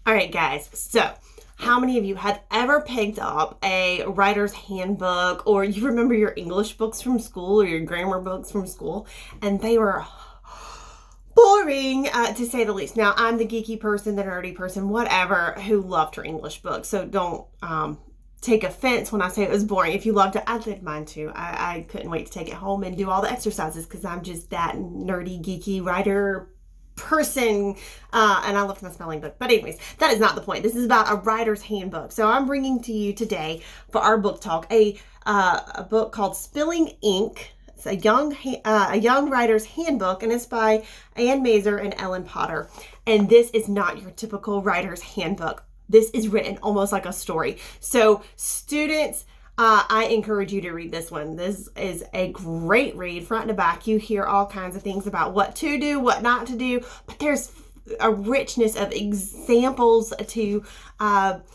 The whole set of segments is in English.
All right, guys. So, how many of you have ever picked up a writer's handbook, or you remember your English books from school or your grammar books from school, and they were boring, to say the least? Now, I'm the geeky person, the nerdy person, whatever, who loved her English books. So don't take offense when I say it was boring. If you loved it, I did mine too. I couldn't wait to take it home and do all the exercises because I'm just that nerdy, geeky writer person, and I left my spelling book. But anyways, that is not the point. This is about a writer's handbook. So I'm bringing to you today for our book talk a book called Spilling Ink. It's a young writer's handbook, and it's by Ann Mazer and Ellen Potter. And this is not your typical writer's handbook. This is written almost like a story. So students, I encourage you to read this one. This is a great read, front to back. You hear all kinds of things about what to do, what not to do, but there's a richness of examples to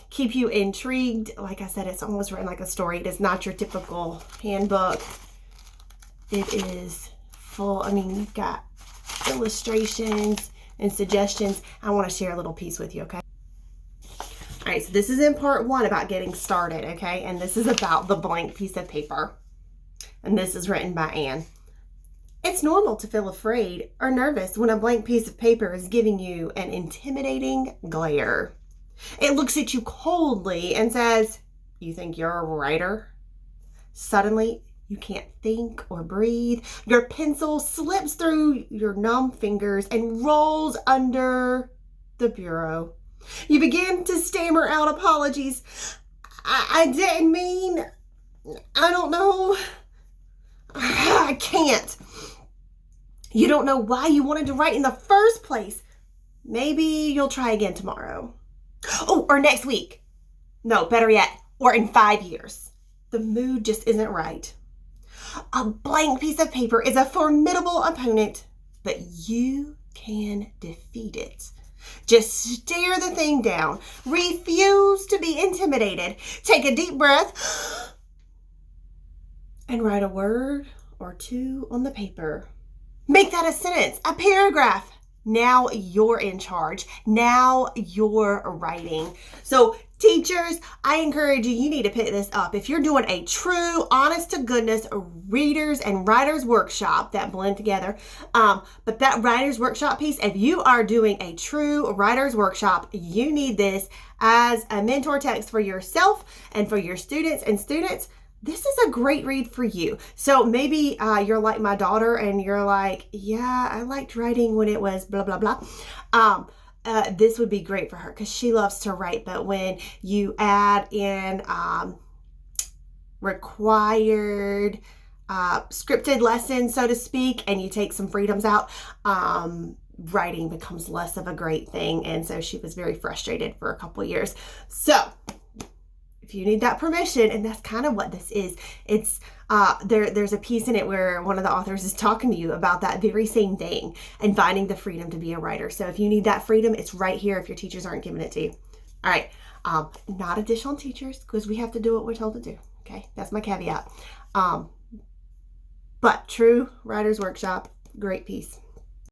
keep you intrigued. Like I said, it's almost written like a story. It is not your typical handbook. It is full. I mean, you've got illustrations and suggestions. I want to share a little piece with you, okay? All right, so this is in part 1 about getting started, okay? And this is about the blank piece of paper. And this is written by Anne. It's normal to feel afraid or nervous when a blank piece of paper is giving you an intimidating glare. It looks at you coldly and says, "You think you're a writer?" Suddenly, you can't think or breathe. Your pencil slips through your numb fingers and rolls under the bureau. You begin to stammer out apologies. I didn't mean, I don't know. I can't. You don't know why you wanted to write in the first place. Maybe you'll try again tomorrow. Oh, or next week. No, better yet, or in 5 years. The mood just isn't right. A blank piece of paper is a formidable opponent, but you can defeat it. Just stare the thing down. Refuse to be intimidated. Take a deep breath and write a word or two on the paper. Make that a sentence, a paragraph. Now you're in charge. Now you're writing. So teachers, I encourage you, you need to pick this up. If you're doing a true, honest to goodness readers and writers workshop that blend together, but that writers workshop piece, if you are doing a true writers workshop, you need this as a mentor text for yourself and for your students. And students, this is a great read for you. So maybe you're like my daughter and you're like, yeah, I liked writing when it was blah, blah, blah. This would be great for her because she loves to write. But when you add in required scripted lessons, so to speak, and you take some freedoms out, writing becomes less of a great thing. And so she was very frustrated for a couple years. So if you need that permission, and that's kind of what this is, it's there's a piece in it where one of the authors is talking to you about that very same thing and finding the freedom to be a writer. So if you need that freedom, it's right here if your teachers aren't giving it to you. All right, not additional teachers, because we have to do what we're told to do. Okay, that's my caveat. But true writers workshop, great piece.